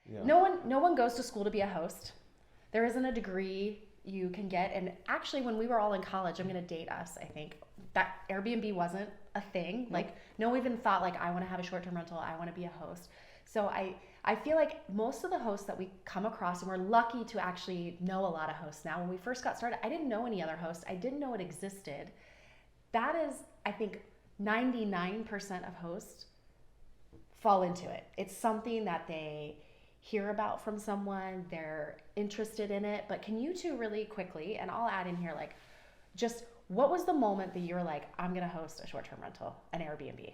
Yeah. No one goes to school to be a host. There isn't a degree you can get. And actually, when we were all in college, I'm going to date us, I think, that Airbnb wasn't a thing. Like, no one even thought, like, I want to have a short-term rental. I want to be a host. So I feel like most of the hosts that we come across, and we're lucky to actually know a lot of hosts now. When we first got started, I didn't know any other hosts. I didn't know it existed. That is, I think, 99% of hosts fall into it. It's something that they hear about from someone, they're interested in it. But can you two really quickly, and I'll add in here, like, just what was the moment that you were like, I'm going to host a short-term rental, an Airbnb?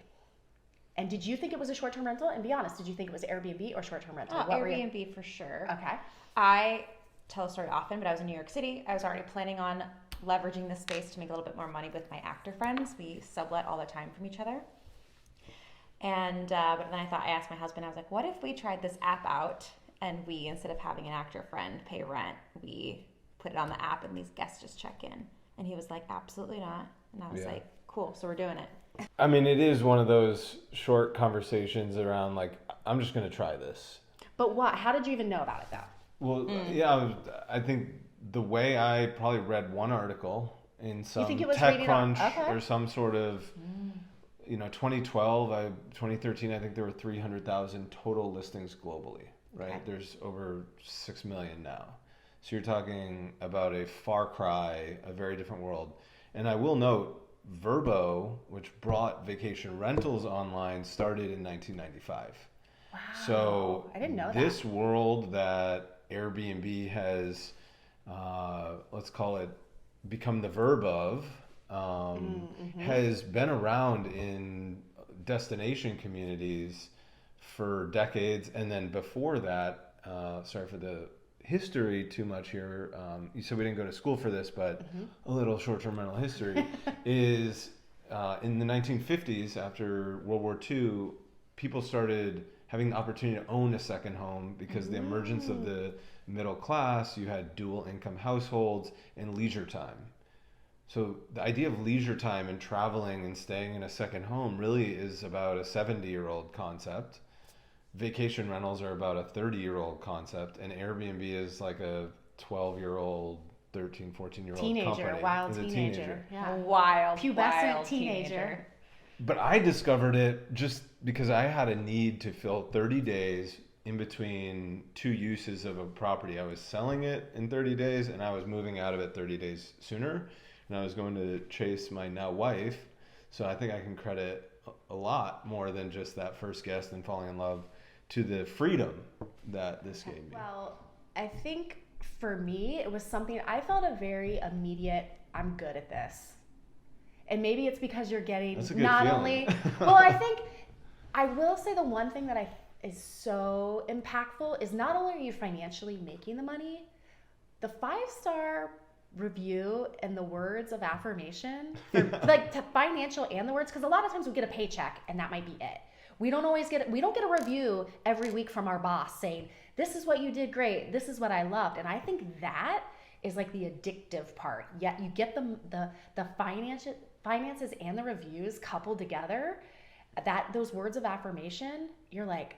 And did you think it was a short-term rental? And be honest, did you think it was Airbnb or short-term rental? Oh, Airbnb for sure. Okay. I tell a story often, but I was in New York City. I was already planning on leveraging this space to make a little bit more money with my actor friends. We sublet all the time from each other. And but then I asked my husband, I was like, what if we tried this app out and we, instead of having an actor friend pay rent, we put it on the app and these guests just check in? And he was like, absolutely not. And I was like, cool, so we're doing it. I mean, it is one of those short conversations around, like, I'm just going to try this. But what? How did you even know about it, though? Well, yeah, I think the way I probably read one article in some TechCrunch or some sort of, 2012, 2013, I think there were 300,000 total listings globally, right? Okay. There's over 6 million now. So you're talking about a far cry, a very different world. And I will note, Vrbo, which brought vacation rentals online, started in 1995. Wow. So I didn't know this world that Airbnb has, let's call it, become the verb of, has been around in destination communities for decades. And then before that, sorry for the history too much here. You said we didn't go to school for this, but a little short-term rental history is in the 1950s, after World War II, people started having the opportunity to own a second home because the emergence of the middle class, you had dual income households and leisure time. So the idea of leisure time and traveling and staying in a second home really is about a 70-year-old concept. Vacation rentals are about a 30-year-old concept, and Airbnb is like a 12-year-old, 13, 14-year-old company. Wild teenager. Yeah. A wild, pubescent teenager. But I discovered it just because I had a need to fill 30 days in between two uses of a property. I was selling it in 30 days, and I was moving out of it 30 days sooner. And I was going to chase my now wife. So I think I can credit a lot more than just that first guest and falling in love to the freedom that this gave me. Well, I think for me, it was something, I felt a very immediate, I'm good at this. And maybe it's because you're getting not only, well, I think, I will say the one thing that is so impactful is not only are you financially making the money, the 5-star review and the words of affirmation, like to financial and the words, because a lot of times we get a paycheck and that might be it. We don't get a review every week from our boss saying, this is what you did great, this is what I loved. And I think that is like the addictive part. Yet you get the finances and the reviews coupled together, that those words of affirmation, you're like,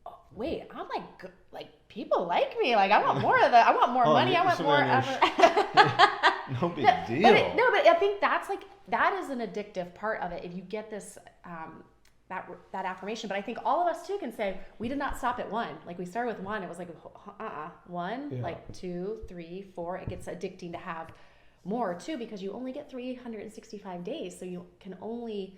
oh, wait, I'm like people like me. Like I want more of that. I want more money. I want more No big deal. But I think that is an addictive part of it. If you get this that affirmation, but I think all of us too can say we did not stop at one. Like we started with one. It was like one, like 2, 3, 4. It gets addicting to have more too because you only get 365 days, so you can only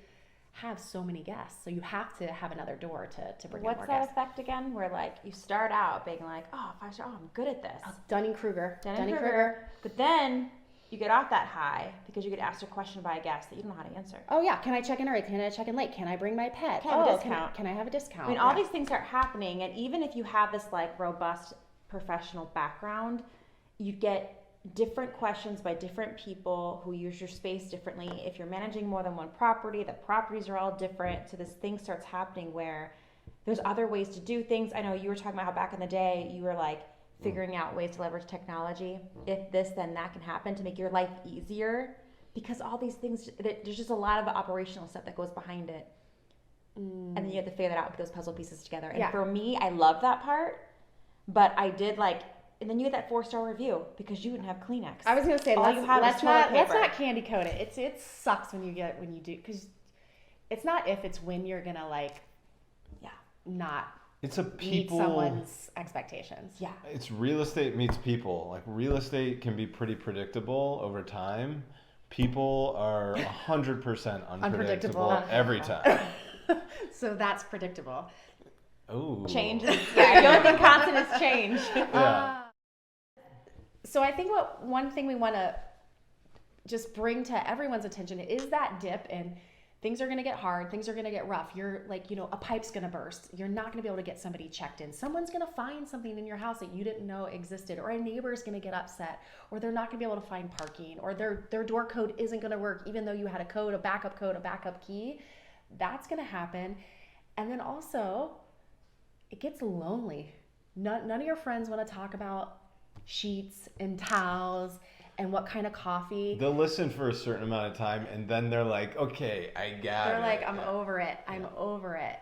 have so many guests, so you have to have another door to bring in more guests. What's that effect again? Where like you start out being like, oh, 5-star, oh, I'm good at this. Dunning-Kruger. But then you get off that high because you get asked a question by a guest that you don't know how to answer. Oh yeah, can I check in early? Can I check in late? Can I bring my pet? Can I have a discount? Can I have a discount? I mean, all these things start happening, and even if you have this like robust professional background, you get different questions by different people who use your space differently. If you're managing more than one property, the properties are all different. So this thing starts happening where there's other ways to do things. I know you were talking about how back in the day you were like figuring out ways to leverage technology. If this, then that can happen to make your life easier, because all these things, there's just a lot of operational stuff that goes behind it. And then you have to figure that out, put those puzzle pieces together. And for me, I love that part, but I did and then you get that 4-star review because you didn't have Kleenex. I was gonna say, let's not candy coat it. It sucks when you do, because it's not if, it's when you're gonna not meet someone's expectations. Yeah, it's real estate meets people. Like, real estate can be pretty predictable over time. People are 100% unpredictable every time. So that's predictable. Oh, change. Yeah, the only thing constant is change. Yeah. So I think one thing we want to just bring to everyone's attention is that dip, and things are going to get hard. Things are going to get rough. You're a pipe's going to burst. You're not going to be able to get somebody checked in. Someone's going to find something in your house that you didn't know existed, or a neighbor is going to get upset, or they're not going to be able to find parking, or their door code isn't going to work even though you had a backup key. That's going to happen. And then also, it gets lonely. None of your friends want to talk about sheets and towels and what kind of coffee. They'll listen for a certain amount of time, and then they're like, okay, I got it. They're like, I'm over it. I'm over it.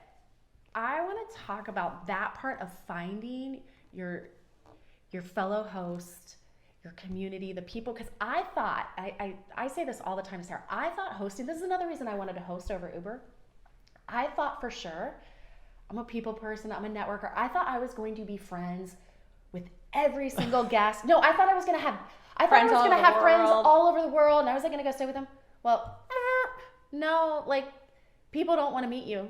I want to talk about that part of finding your fellow host, your community, the people, because I thought, I say this all the time to Sarah, I thought hosting, this is another reason I wanted to host over Uber. I thought for sure, I'm a people person, I'm a networker, I thought I was going to be friends with every single guest. No, I thought I was going to have friends all over the world, and I was going to go stay with them. Well, no, people don't want to meet you.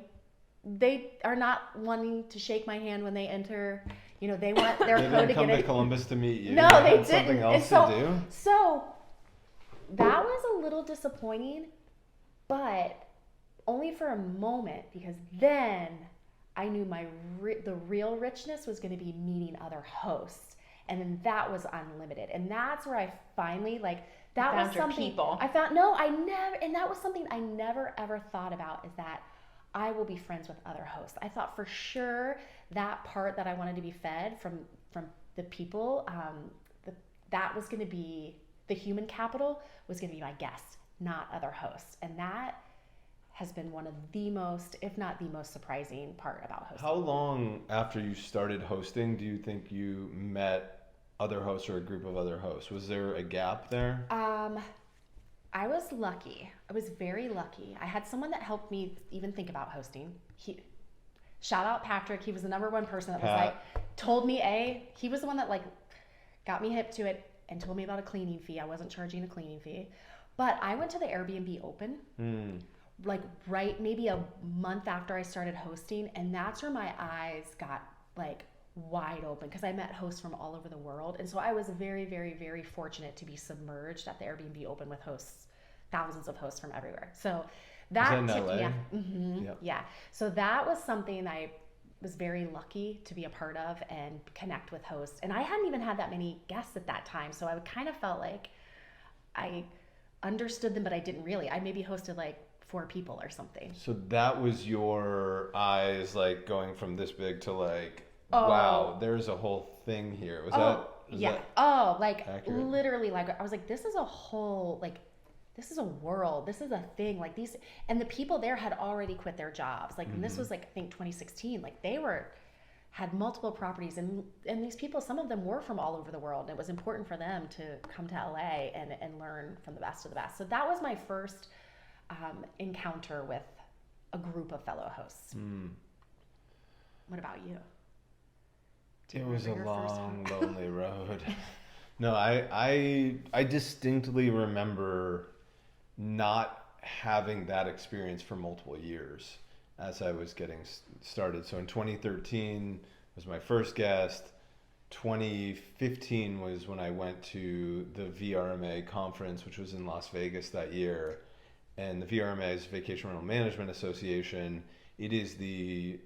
They are not wanting to shake my hand when they enter. They want their code to get in. They didn't come to Columbus to meet you. No, they didn't. Something else to do. So that was a little disappointing, but only for a moment, because then I knew the real richness was going to be meeting other hosts. And then that was unlimited. And that's where I finally, that was something people. I found, and that was something I never ever thought about, is that I will be friends with other hosts. I thought for sure that part that I wanted to be fed from the people, that was going to be, the human capital was going to be my guests, not other hosts. And that has been one of the most, if not the most surprising part about hosting. How long after you started hosting do you think you met other hosts or a group of other hosts? Was there a gap there? I was lucky. I was very lucky. I had someone that helped me even think about hosting. Shout out Patrick. He was the number one person that told me, he was the one that got me hip to it and told me about a cleaning fee. I wasn't charging a cleaning fee. But I went to the Airbnb Open. Right maybe a month after I started hosting, and that's where my eyes got wide open, because I met hosts from all over the world. And so I was very, very, very fortunate to be submerged at the Airbnb Open with hosts, thousands of hosts from everywhere. So that tipped me off. Yep. Yeah. So that was something I was very lucky to be a part of and connect with hosts. And I hadn't even had that many guests at that time, so I kind of felt like I understood them, but I didn't really. I maybe hosted 4 people or something. So that was your eyes going from this big to wow, there's a whole thing here. Was that accurate? Literally, I was this is a whole, this is a world, this is a thing, these, and the people there had already quit their jobs. And this was I think 2016. They had multiple properties, and these people, some of them were from all over the world, and it was important for them to come to LA and learn from the best of the best. So that was my first encounter with a group of fellow hosts. What about you? It was a long, lonely road. No, I distinctly remember not having that experience for multiple years as I was getting started. So in 2013 was my first guest. 2015 was when I went to the VRMA conference, which was in Las Vegas that year. And the VRMA is Vacation Rental Management Association. It is the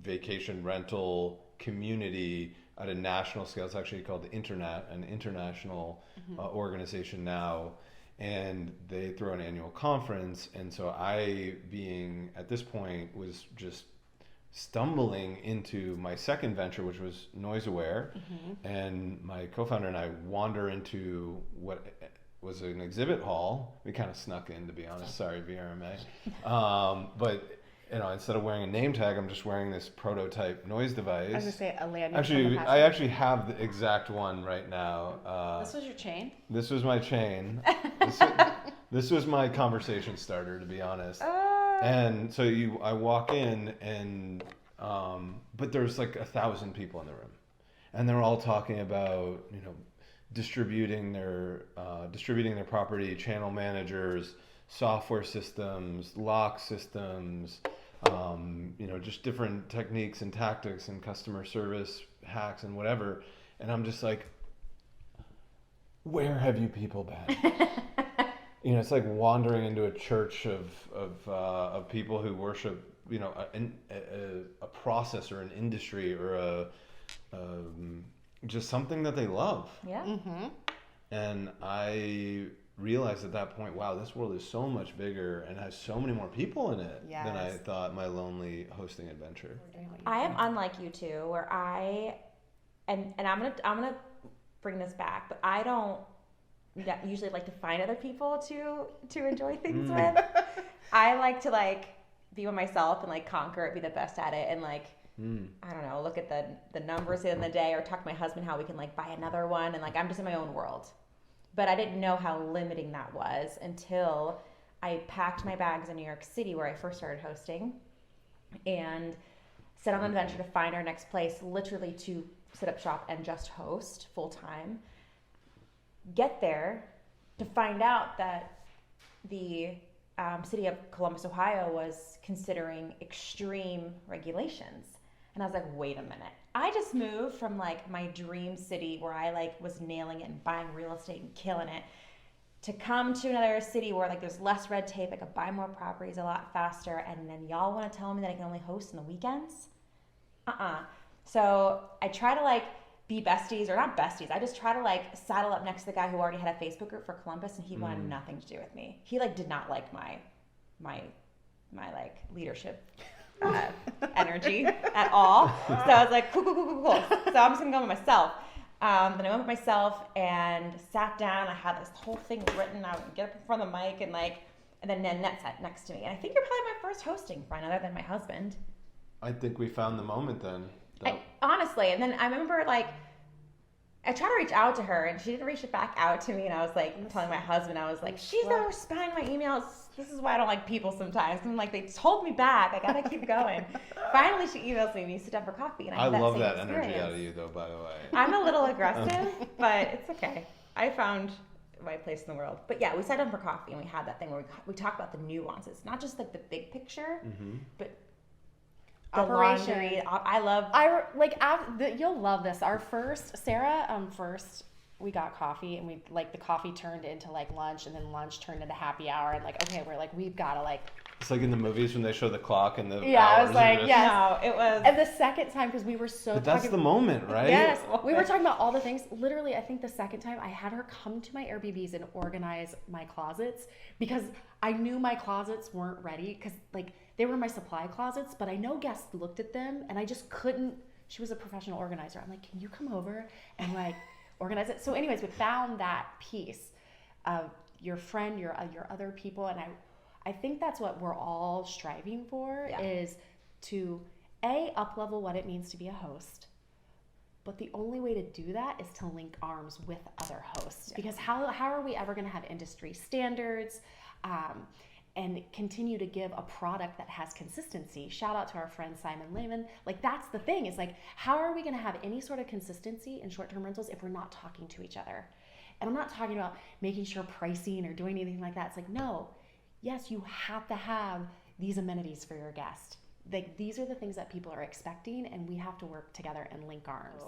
vacation rental community at a national scale. It's actually called an international organization now, and they throw an annual conference. And so I, being at this point, was just stumbling into my second venture, which was Noise Aware, and my co-founder and I wander into what was an exhibit hall. We kind of snuck in, to be honest. Sorry, VRMA. But instead of wearing a name tag, I'm just wearing this prototype noise device. I was gonna say a lanyard. Actually, I actually have the exact one right now. This was your chain? This was my chain. This was my conversation starter, to be honest. And so I walk in, and but there's like 1,000 people in the room, and they're all talking about distributing their property, channel managers, software systems, lock systems, just different techniques and tactics and customer service hacks and whatever. And I'm just like, where have you people been? It's like wandering into a church of people who worship, a process or an industry or just something that they love. Yeah. Mm-hmm. And I realized at that point, wow, this world is so much bigger and has so many more people in it than I thought my lonely hosting adventure. I am unlike you two, where and I'm gonna bring this back, but I don't usually like to find other people to enjoy things with. I like to be with myself and conquer it, be the best at it, and I don't know, look at the numbers at the end of the day, or talk to my husband how we can buy another one, and I'm just in my own world. But I didn't know how limiting that was until I packed my bags in New York City, where I first started hosting, and set on an adventure to find our next place, literally to set up shop and just host full time. Get there to find out that the city of Columbus, Ohio was considering extreme regulations. And I was like, wait a minute. I just moved from my dream city where I was nailing it and buying real estate and killing it, to come to another city where there's less red tape, I could buy more properties a lot faster, and then y'all want to tell me that I can only host on the weekends? So I try to be besties, or not besties. I just try to saddle up next to the guy who already had a Facebook group for Columbus, and he wanted nothing to do with me. He did not like my leadership energy at all. So I was like, cool. So I'm just gonna go with myself. Then I went with myself and sat down. I had this whole thing written. I would get up in front of the mic and then Annette sat next to me. And I think you're probably my first hosting friend, other than my husband. I think we found the moment then. Honestly, and then I remember I tried to reach out to her, and she didn't reach it back out to me. And I was telling my husband, I was she's not responding to my emails. This is why I don't like people sometimes. And they told me back. I gotta keep going. Finally, she emails me, and you sit down for coffee. And I love that energy out of you, though. By the way, I'm a little aggressive, but it's okay. I found my place in the world. But yeah, we sat down for coffee, and we had that thing where we talk about the nuances, not just the big picture, but operation. Laundry. I love. You'll love this. Our first, Sarah, we got coffee, and we the coffee turned into lunch, and then lunch turned into happy hour, and okay, we're we've got to It's like in the movies when they show the clock and the I was yes. No, it was. And the second time, because we were so. But that's the moment, right? Yes, we were talking about all the things. Literally, I think the second time I had her come to my Airbnbs and organize my closets, because I knew my closets weren't ready, because they were my supply closets, but I know guests looked at them, and I just couldn't. She was a professional organizer. I'm can you come over and organize it? So anyways, we found that piece of your friend, your other people, and I think that's what we're all striving for, is to up-level what it means to be a host. But the only way to do that is to link arms with other hosts, because how are we ever going to have industry standards and continue to give a product that has consistency? Shout out to our friend Simon Lehman. That's the thing, is how are we going to have any sort of consistency in short-term rentals if we're not talking to each other? And I'm not talking about making sure pricing or doing anything like that. It's no. Yes, you have to have these amenities for your guest. These are the things that people are expecting, and we have to work together and link arms.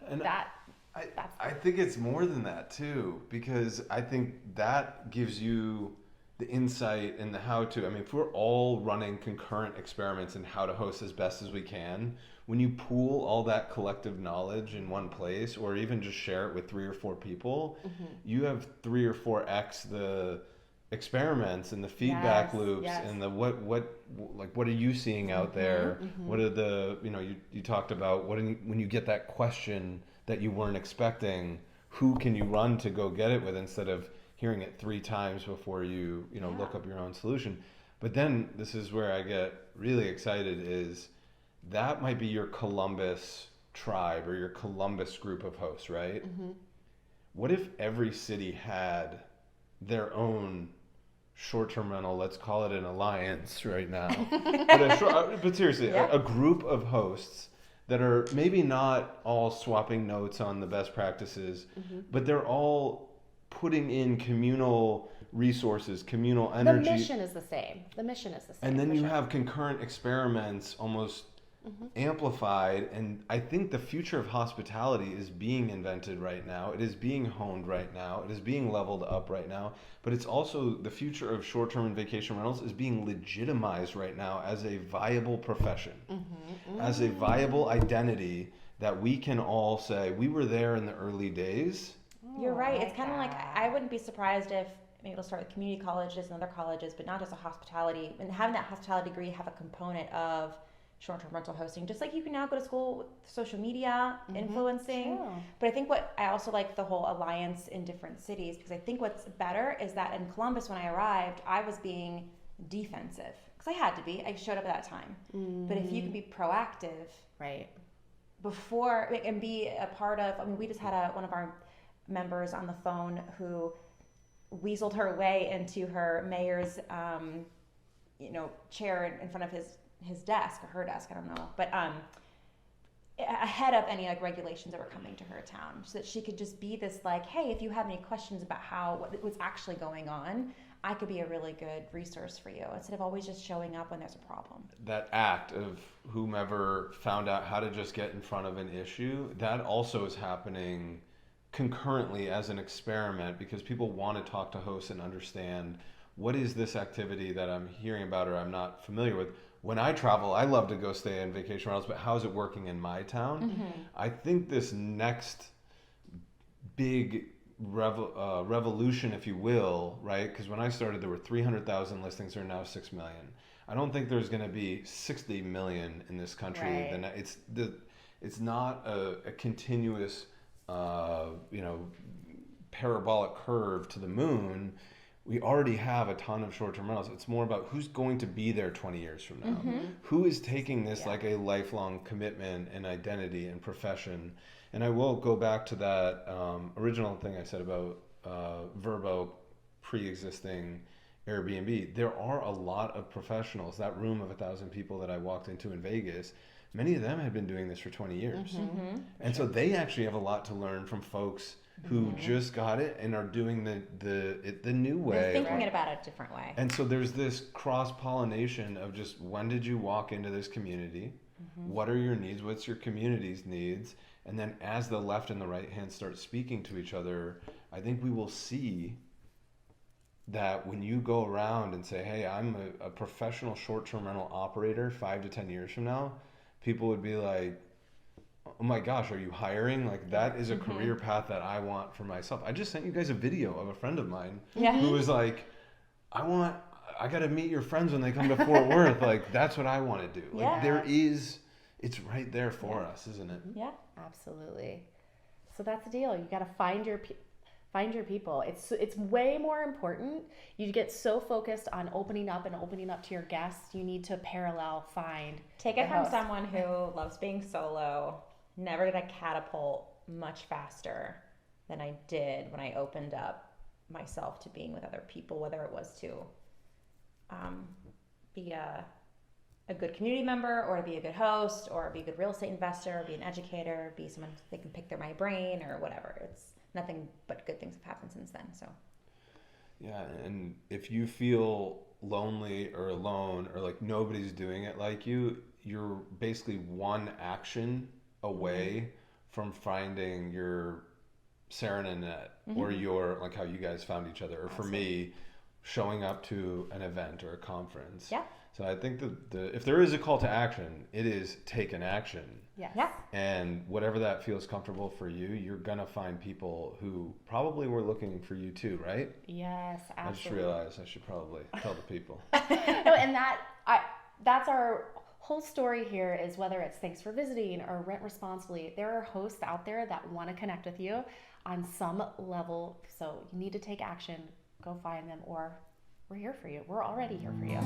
And I think it's more than that too, because I think that gives you the insight and the how to. If we're all running concurrent experiments in how to host as best as we can, when you pool all that collective knowledge in one place, or even just share it with 3 or 4 people, you have 3 or 4x experiments and the feedback Yes, loops yes. and the what are you seeing out there? What are the, you talked about when you get that question that you weren't expecting, who can you run to go get it with instead of hearing it 3 times before you look up your own solution. But then this is where I get really excited, is that might be your Columbus tribe or your Columbus group of hosts, right? What if every city had their own short-term rental, let's call it an alliance right now, but seriously, a group of hosts that are maybe not all swapping notes on the best practices, but they're all putting in communal resources, communal energy. The mission is the same. And then you have concurrent experiments almost amplified. And I think the future of hospitality is being invented right now. It is being honed right now. It is being leveled up right now. But it's also the future of short-term and vacation rentals is being legitimized right now as a viable profession, as a viable identity that we can all say, we were there in the early days. You're right. It's kind of like, I wouldn't be surprised if maybe we'll start with community colleges and other colleges, but not just a hospitality, and having that hospitality degree have a component of short-term rental hosting, just like you can now go to school with social media, influencing. True. But I think what I also like the whole alliance in different cities, because I think what's better is that in Columbus, when I arrived, I was being defensive because I had to be. I showed up at that time. But if you can be proactive, right, before and be a part of, we just had one of our members on the phone who weaseled her way into her mayor's, chair in front of his desk or her desk, I don't know, but ahead of any regulations that were coming to her town, so that she could just be this hey, if you have any questions about what's actually going on, I could be a really good resource for you, instead of always just showing up when there's a problem. That act of whomever found out how to just get in front of an issue, that also is happening concurrently as an experiment, because people want to talk to hosts and understand, what is this activity that I'm hearing about or I'm not familiar with? When I travel, I love to go stay in vacation rentals, but how is it working in my town? I think this next big revolution, if you will, right? Because when I started, there were 300,000 listings. There are now 6 million. I don't think there's going to be 60 million in this country. Right. It's not a continuous parabolic curve to the moon. We already have a ton of short-term rentals. It's more about who's going to be there 20 years from now. Who is taking this like a lifelong commitment and identity and profession. And I will go back to that original thing I said about Vrbo pre-existing Airbnb. There are a lot of professionals. That room of 1,000 people that I walked into in Vegas, many of them had been doing this for 20 years. And so they actually have a lot to learn from folks who just got it and are doing the new way. They're thinking about it a different way. And so there's this cross-pollination of just, when did you walk into this community? What are your needs? What's your community's needs? And then as the left and the right hand start speaking to each other, I think we will see that when you go around and say, hey, I'm a professional short-term rental operator 5 to 10 years from now, people would be like, oh my gosh, are you hiring? Like, that is a career path that I want for myself. I just sent you guys a video of a friend of mine who was like, I got to meet your friends when they come to Fort Worth. Like, that's what I want to do. Like, it's right there for us, isn't it? Yeah, absolutely. So that's the deal. You got to find your people. It's way more important. You get so focused on opening up to your guests. You need to take it from someone who loves being solo. Never did I catapult much faster than I did when I opened up myself to being with other people, whether it was to be a good community member, or to be a good host, or be a good real estate investor, or be an educator, be someone they can pick my brain, or whatever. It's nothing but good things have happened since then. So yeah, and if you feel lonely or alone, or like nobody's doing it like you, you're basically one action away from finding your Sarah and Annette, or your, like how you guys found each other, or for me, showing up to an event or a conference. Yeah. So I think if there is a call to action, it is take an action. Yes. Yeah. And whatever that feels comfortable for you, you're going to find people who probably were looking for you too, right? Yes, absolutely. I just realized I should probably tell the people. No, and that's our whole story here, is whether it's Thanks for Visiting or Rent Responsibly, there are hosts out there that want to connect with you on some level. So you need to take action, go find them, or we're here for you. We're already here for you.